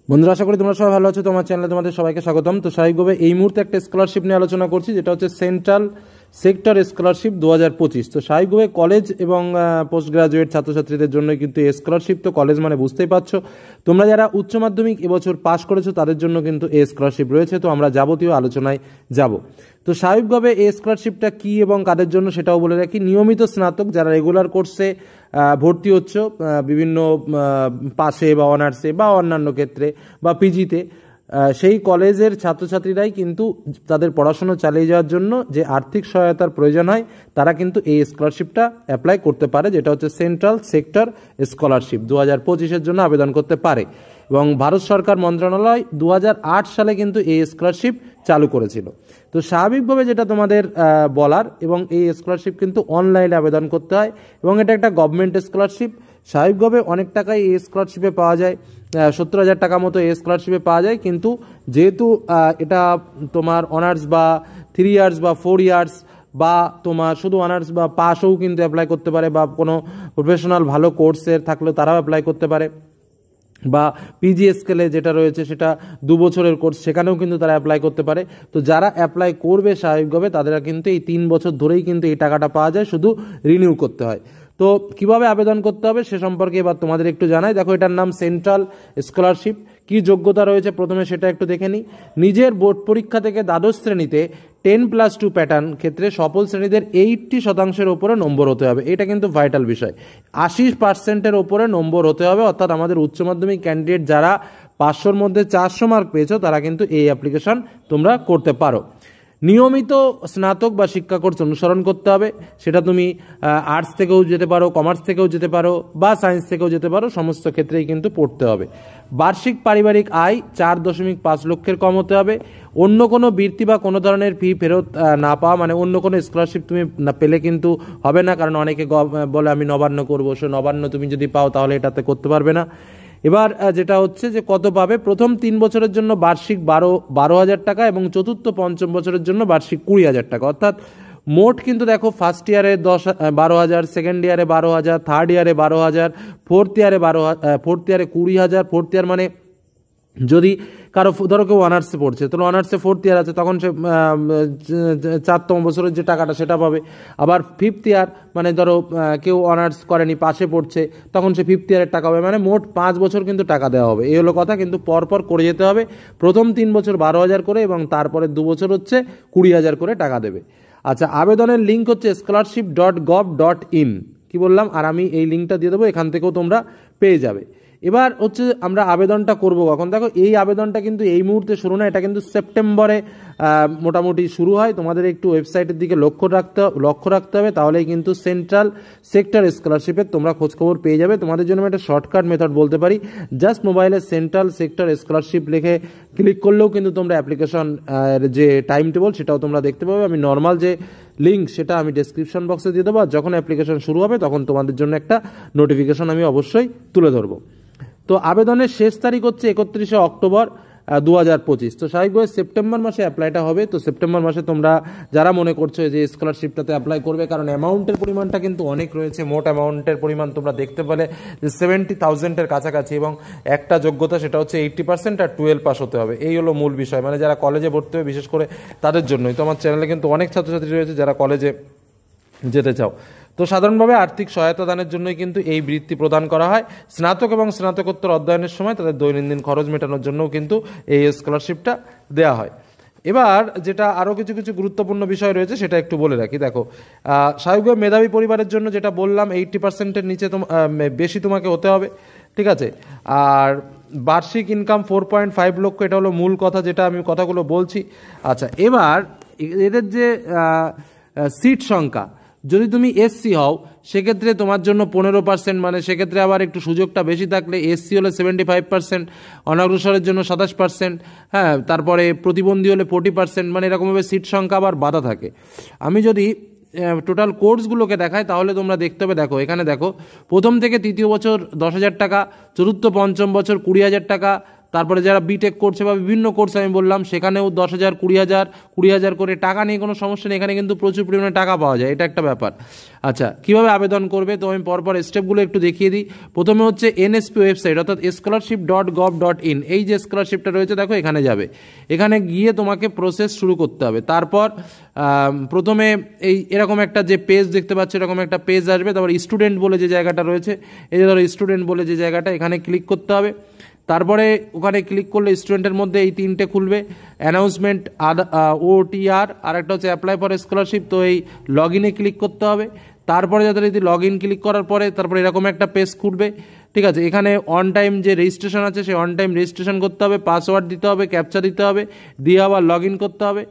বন্ধুরা, আশা করি তোমরা সবাই ভালো আছো। তোমার চ্যানেলে তোমাদের সবাইকে স্বাগতম। তো স্বাভাবিকভাবে এই মুহূর্তে একটা স্কলারশিপ নিয়ে আলোচনা করছি, যেটা হচ্ছে সেন্ট্রাল সেক্টর স্কলারশিপ 2025। তো স্বাভাবিকভাবে কলেজ এবং পোস্ট গ্রাজুয়েট ছাত্রছাত্রীদের জন্য কিন্তু এই স্কলারশিপ, তো কলেজ মানে বুঝতেই পারছো, তোমরা যারা উচ্চ মাধ্যমিক এবছর পাশ করেছো তাদের জন্য কিন্তু এই স্কলারশিপ রয়েছে। তো আমরা যাবতীয় আলোচনায় যাব। তো স্বাভাবিকভাবে এই স্কলারশিপটা কী এবং কাদের জন্য সেটাও বলে রাখি। নিয়মিত স্নাতক যারা রেগুলার কোর্সে ভর্তি হচ্ছ, বিভিন্ন পাশে বা অনার্সে বা অন্যান্য ক্ষেত্রে বা পিজিতে, সেই কলেজের ছাত্রছাত্রীরাই কিন্তু তাদের পড়াশোনা চালিয়ে যাওয়ার জন্য যে আর্থিক সহায়তার প্রয়োজন হয়, তারা কিন্তু এই স্কলারশিপটা অ্যাপ্লাই করতে পারে, যেটা হচ্ছে সেন্ট্রাল সেক্টর স্কলারশিপ 2025-এর জন্য আবেদন করতে পারে। এবং ভারত সরকার মন্ত্রণালয় 2008 সালে কিন্তু এই স্কলারশিপ চালু করেছিল। তো স্বাভাবিকভাবে যেটা তোমাদের বলার, এবং এই স্কলারশিপ কিন্তু অনলাইনে আবেদন করতে হয় এবং এটা একটা গভর্নমেন্ট স্কলারশিপ। স্বাভাবিকভাবে অনেক টাকাই এই স্কলারশিপে পাওয়া যায়, 70,000 টাকা মতো এই স্কলারশিপে পাওয়া যায়। কিন্তু যেহেতু এটা তোমার অনার্স বা 3 ইয়ার্স বা 4 ইয়ার্স বা তোমার শুধু অনার্স বা পাসও কিন্তু অ্যাপ্লাই করতে পারে, বা কোনো প্রফেশনাল ভালো কোর্সের থাকলেও তারাও অ্যাপ্লাই করতে পারে, বা পিজি স্কেলে যেটা রয়েছে সেটা 2 বছরের কোর্স, সেখানেও কিন্তু তারা অ্যাপ্লাই করতে পারে। তো যারা অ্যাপ্লাই করবে স্বাভাবিকভাবে তাদেরা কিন্তু এই 3 বছর ধরেই কিন্তু এই টাকাটা পাওয়া যায়, শুধু রিনিউ করতে হয়। তো কিভাবে আবেদন করতে হবে সে সম্পর্কে এবার তোমাদের একটু জানাই। দেখো, এটার নাম সেন্ট্রাল স্কলারশিপ। কি যোগ্যতা রয়েছে প্রথমে সেটা একটু দেখে নিই। নিজের বোর্ড পরীক্ষা থেকে দ্বাদশ শ্রেণীতে 10+2 প্যাটার্ন ক্ষেত্রে সফল শ্রেণীদের 80% ওপরে নম্বর হতে হবে। এটা কিন্তু ভাইটাল বিষয়। 80%-এর ওপরে নম্বর হতে হবে, অর্থাৎ আমাদের উচ্চ মাধ্যমিক ক্যান্ডিডেট যারা 500-র মধ্যে 400 মার্ক পেয়েছো তারা কিন্তু এই অ্যাপ্লিকেশন তোমরা করতে পারো। নিয়মিত স্নাতক বা শিক্ষা কোর্স অনুসরণ করতে হবে। সেটা তুমি আর্টস থেকেও যেতে পারো, কমার্স থেকেও যেতে পারো, বা সায়েন্স থেকেও যেতে পারো, সমস্ত ক্ষেত্রেই কিন্তু পড়তে হবে। বার্ষিক পারিবারিক আয় 4.5 লক্ষের কম হতে হবে। অন্য কোনো বৃত্তি বা কোনো ধরনের ফি ফেরত না পাওয়া, মানে অন্য কোনো স্কলারশিপ তুমি না পেলে কিন্তু হবে না, কারণ অনেকে বলে আমি নবান্ন করবো, সে নবান্ন তুমি যদি পাও তাহলে এটাতে করতে পারবে না। এবার যেটা হচ্ছে যে কত পাবে, প্রথম 3 বছরের জন্য বার্ষিক 12,000 টাকা এবং চতুর্থ পঞ্চম বছরের জন্য বার্ষিক 20,000 টাকা। অর্থাৎ মোট কিন্তু দেখো, ফার্স্ট ইয়ারে 12,000, সেকেন্ড ইয়ারে 12,000, থার্ড ইয়ারে 12,000, ফোর্থ ইয়ারে 20,000, ফোর্থ ইয়ার মানে যদি কারো ধরো কেউ অনার্সে পড়ছে, তাহলে অনার্সে ফোর্থ ইয়ার আছে, তখন সে 4তম বছরের যে টাকাটা সেটা পাবে। আবার ফিফথ ইয়ার মানে ধরো কেউ অনার্স করেনি, পাশে পড়ছে, তখন সে ফিফথ ইয়ারের টাকা পাবে। মানে মোট 5 বছর কিন্তু টাকা দেওয়া হবে, এই হলো কথা। কিন্তু পরপর করে যেতে হবে। প্রথম 3 বছর 12,000 করে এবং তারপরে 2 বছর হচ্ছে 20,000 করে টাকা দেবে। আচ্ছা, আবেদনের লিঙ্ক হচ্ছে scholarship.gov.in। কি বললাম, আর আমি এই লিঙ্কটা দিয়ে দেবো, এখান থেকেও তোমরা পেয়ে যাবে। এবার হচ্ছে আমরা আবেদনটা করব কখন। দেখো, এই আবেদনটা কিন্তু এই মুহূর্তে শুরু না, এটা কিন্তু সেপ্টেম্বরে মোটামুটি শুরু হয়। তোমাদের একটু ওয়েবসাইটের দিকে লক্ষ্য রাখতে হবে, তাহলেই কিন্তু সেন্ট্রাল সেক্টর স্কলারশিপের তোমরা খোঁজখবর পেয়ে যাবে। তোমাদের জন্য আমি একটা শর্টকাট মেথড বলতে পারি, জাস্ট মোবাইলে সেন্ট্রাল সেক্টর স্কলারশিপ লিখে ক্লিক করলেও কিন্তু তোমরা অ্যাপ্লিকেশন যে টাইম টেবল সেটাও তোমরা দেখতে পাবে। আমি নর্মাল যে লিঙ্ক সেটা আমি ডেসক্রিপশন বক্সে দিয়ে দেবো, আর যখন অ্যাপ্লিকেশন শুরু হবে তখন তোমাদের জন্য একটা নোটিফিকেশন আমি অবশ্যই তুলে ধরবো। তো আবেদনের শেষ তারিখ হচ্ছে 31শে অক্টোবর 2025। তো স্বাভাবিকভাবে সেপ্টেম্বর মাসে অ্যাপ্লাইটা হবে। তো সেপ্টেম্বর মাসে তোমরা যারা মনে করছো যে স্কলারশিপটাতে অ্যাপ্লাই করবে, কারণ অ্যামাউন্টের পরিমাণটা কিন্তু অনেক রয়েছে। মোট অ্যামাউন্টের পরিমাণ তোমরা দেখতে পেলে যে 70,000-এর কাছাকাছি, এবং একটা যোগ্যতা সেটা হচ্ছে 80% আর 12 পাস হতে হবে। এই হলো মূল বিষয়, মানে যারা কলেজে ভর্তি হবে বিশেষ করে তাদের জন্যই। তো আমার চ্যানেলে কিন্তু অনেক ছাত্রছাত্রী রয়েছে যারা কলেজে যেতে চাও। তো সাধারণভাবে আর্থিক সহায়তা দানের জন্যই কিন্তু এই বৃত্তি প্রদান করা হয়। স্নাতক এবং স্নাতকোত্তর অধ্যয়নের সময় তাদের দৈনন্দিন খরচ মেটানোর জন্যও কিন্তু এই স্কলারশিপটা দেওয়া হয়। এবার যেটা আরও কিছু কিছু গুরুত্বপূর্ণ বিষয় রয়েছে সেটা একটু বলে রাখি। দেখো, স্বাভাবিকভাবে মেধাবী পরিবারের জন্য যেটা বললাম, 80%-এর নিচে বেশি তোমাকে হতে হবে, ঠিক আছে। আর বার্ষিক ইনকাম 4.5 লক্ষ, এটা হলো মূল কথা, যেটা আমি কথাগুলো বলছি। আচ্ছা, এবার এদের যে সিট সংখ্যা, যদি তুমি এসসি হও সেক্ষেত্রে তোমার জন্য 15%, মানে সেক্ষেত্রে আবার একটু সুযোগটা বেশি থাকলে এসসি হলে 75%, অনগ্রসরের জন্য 27%, হ্যাঁ, তারপরে প্রতিবন্ধী হলে 40%, মানে এরকমভাবে সিট সংখ্যা আবার বাধা থাকে। আমি যদি টোটাল কোর্সগুলোকে দেখাই তাহলে তোমরা দেখতে হবে, দেখো এখানে দেখো, প্রথম থেকে তৃতীয় বছর 10,000 টাকা, চতুর্থ পঞ্চম বছর 20,000 টাকা, তারপরে যারা বিটেক করছে বা বিভিন্ন কোর্স আমি বললাম সেখানেও 10,000 20,000 করে টাকা নিয়ে কোনো সমস্যা নেই, এখানে কিন্তু প্রচুর পরিমাণে টাকা পাওয়া যায়, এটা একটা ব্যাপার। আচ্ছা, কীভাবে আবেদন করবে তো আমি পরপর স্টেপগুলো একটু দেখিয়ে দিই। প্রথমে হচ্ছে এনএসপি ওয়েবসাইট অর্থাৎ scholarship.gov.in, এই যে স্কলারশিপটা রয়েছে দেখো এখানে যাবে, এখানে গিয়ে তোমাকে প্রসেস শুরু করতে হবে। তারপর প্রথমে এই এরকম একটা যে পেজ দেখতে পাচ্ছ এরকম একটা পেজ আসবে, তারপর স্টুডেন্ট বলে যে জায়গাটা রয়েছে, এই যে ধরো স্টুডেন্ট বলে যে জায়গাটা, এখানে ক্লিক করতে হবে। তারপরে ওখানে ক্লিক করলে স্টুডেন্টের মধ্যে এই তিনটে খুলবে, অ্যানাউন্সমেন্ট, OTR, আর একটা হচ্ছে অ্যাপ্লাই ফর স্কলারশিপ। তো এই লগ ইনে ক্লিক করতে হবে। তারপরে যথারীতি লগ ইন ক্লিক করার পরে তারপরে এরকম একটা পেজ খুলবে, ঠিক আছে। এখানে অন টাইম যে রেজিস্ট্রেশন আছে সেই অন টাইম রেজিস্ট্রেশন করতে হবে, পাসওয়ার্ড দিতে হবে, ক্যাপচা দিতে হবে, দিয়ে আবার লগ ইন করতে হবে।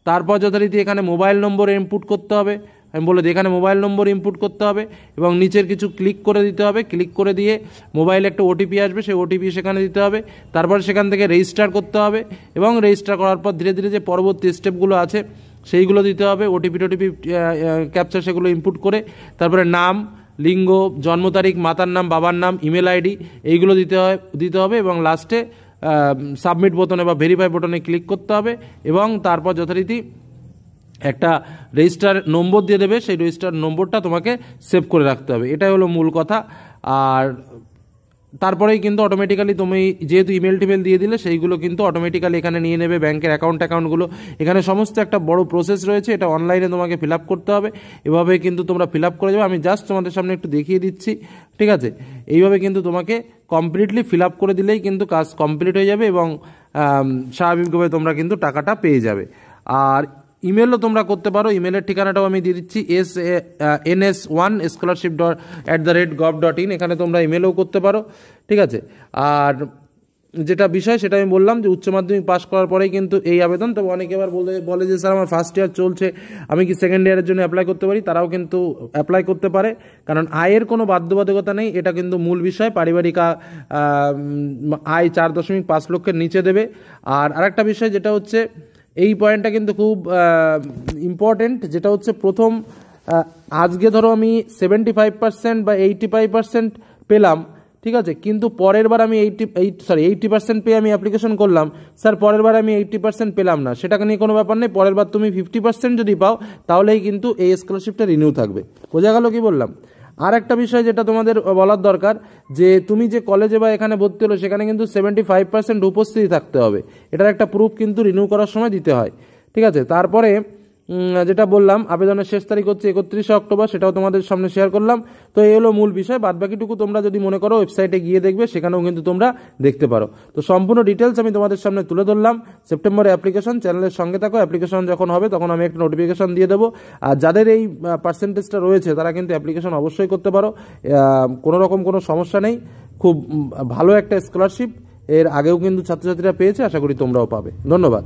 তারপর যথারীতি এখানে মোবাইল নম্বর ইনপুট করতে হবে, আমি বলে দিই এখানে মোবাইল নম্বর ইনপুট করতে হবে এবং নিচের কিছু ক্লিক করে দিতে হবে। ক্লিক করে দিয়ে মোবাইলে একটা ওটিপি আসবে, সেই ওটিপি সেখানে দিতে হবে। তারপর সেখান থেকে রেজিস্টার করতে হবে এবং রেজিস্টার করার পর ধীরে ধীরে যে পরবর্তী স্টেপগুলো আছে সেইগুলো দিতে হবে, ওটিপি ক্যাপচার সেগুলো ইনপুট করে তারপরে নাম, লিঙ্গ, জন্ম তারিখ, মাতার নাম, বাবার নাম, ইমেল আইডি এইগুলো দিতে হবে এবং লাস্টে সাবমিট বোতামে বা ভেরিফাই বোতামে ক্লিক করতে হবে এবং তারপর যথারীতি একটা রেজিস্টার নম্বর দিয়ে দেবে, সেই রেজিস্টার নম্বরটা তোমাকে সেভ করে রাখতে হবে, এটাই হলো মূল কথা। আর তারপরেই কিন্তু অটোমেটিক্যালি তুমি যেহেতু ইমেল টিমেল দিয়ে দিলে সেইগুলো কিন্তু অটোমেটিক্যালি এখানে নিয়ে নেবে ব্যাংকের অ্যাকাউন্টগুলো। এখানে সমস্ত একটা বড় প্রসেস রয়েছে, এটা অনলাইনে তোমাকে ফিল আপ করতে হবে, এভাবে কিন্তু তোমরা ফিল আপ করে যাবে। আমি জাস্ট তোমাদের সামনে একটু দেখিয়ে দিচ্ছি, ঠিক আছে। এইভাবে কিন্তু তোমাকে কমপ্লিটলি ফিল আপ করে দিলেই কিন্তু কাজ কমপ্লিট হয়ে যাবে এবং স্বাভাবিকভাবে তোমরা কিন্তু টাকাটা পেয়ে যাবে। আর ইমেলও তোমরা করতে পারো, ইমেলের ঠিকানাটাও আমি দিয়ে দিচ্ছি, ns1scholarship@gov.in, এখানে তোমরা ইমেলও করতে পারো, ঠিক আছে। আর যেটা বিষয় সেটা আমি বললাম যে উচ্চ মাধ্যমিক পাস করার পরেই কিন্তু এই আবেদন। তবে অনেকে আবার বলে যে স্যার আমার ফার্স্ট ইয়ার চলছে, আমি কি সেকেন্ড ইয়ারের জন্য অ্যাপ্লাই করতে পারি? তারাও কিন্তু অ্যাপ্লাই করতে পারে, কারণ আয়ের কোনো বাধ্যবাধকতা নেই, এটা কিন্তু মূল বিষয়। পারিবারিক আয় 4.5 লক্ষের নিচে দেবে। আর আরেকটা বিষয় যেটা হচ্ছে, এই পয়েন্টটা কিন্তু খুব ইম্পর্টেন্ট, যেটা হচ্ছে প্রথম আজকে ধরো আমি 75% বা 85% পেলাম, ঠিক আছে, কিন্তু পরের বার আমি 80% পেয়ে আমি অ্যাপ্লিকেশন করলাম, স্যার পরের বার আমি 80% পেলাম না, সেটাকে নিয়ে কোনো ব্যাপার নেই, পরের বার তুমি 50% যদি পাও তাহলেই কিন্তু এই স্কলারশিপটা রিনিউ থাকবে। বোঝা গেল কি বললাম? আর একটা বিষয় যেটা তোমাদের বলার দরকার, যে তুমি যে কলেজে বা এখানে ভর্তি হলো সেখানে কিন্তু 75% উপস্থিতি থাকতে হবে, এটার একটা প্রুফ কিন্তু রিনিউ করার সময় দিতে হয়, ঠিক আছে। তারপরে যেটা বললাম আবেদনের শেষ তারিখ হচ্ছে 31 অক্টোবর, সেটাও তোমাদের সামনে শেয়ার করলাম। তো এই হলো মূল বিষয়, বাদবাকিটুকু তোমরা যদি মনে করো ওয়েবসাইটে গিয়ে দেখবে, সেখানেও কিন্তু তোমরা দেখতে পারো। তো সম্পূর্ণ ডিটেলস আমি তোমাদের সামনে তুলে ধরলাম। সেপ্টেম্বরে অ্যাপ্লিকেশন, চ্যানেলের সঙ্গে থাকো, অ্যাপ্লিকেশন যখন হবে তখন আমি একটা নোটিফিকেশন দিয়ে দেবো। আর যাদের এই পার্সেন্টেজটা রয়েছে তারা কিন্তু অ্যাপ্লিকেশন অবশ্যই করতে পারো, কোনো রকম কোনো সমস্যা নেই, খুব ভালো একটা স্কলারশিপ, এর আগেও কিন্তু ছাত্রছাত্রীরা পেয়েছে, আশা করি তোমরাও পাবে। ধন্যবাদ।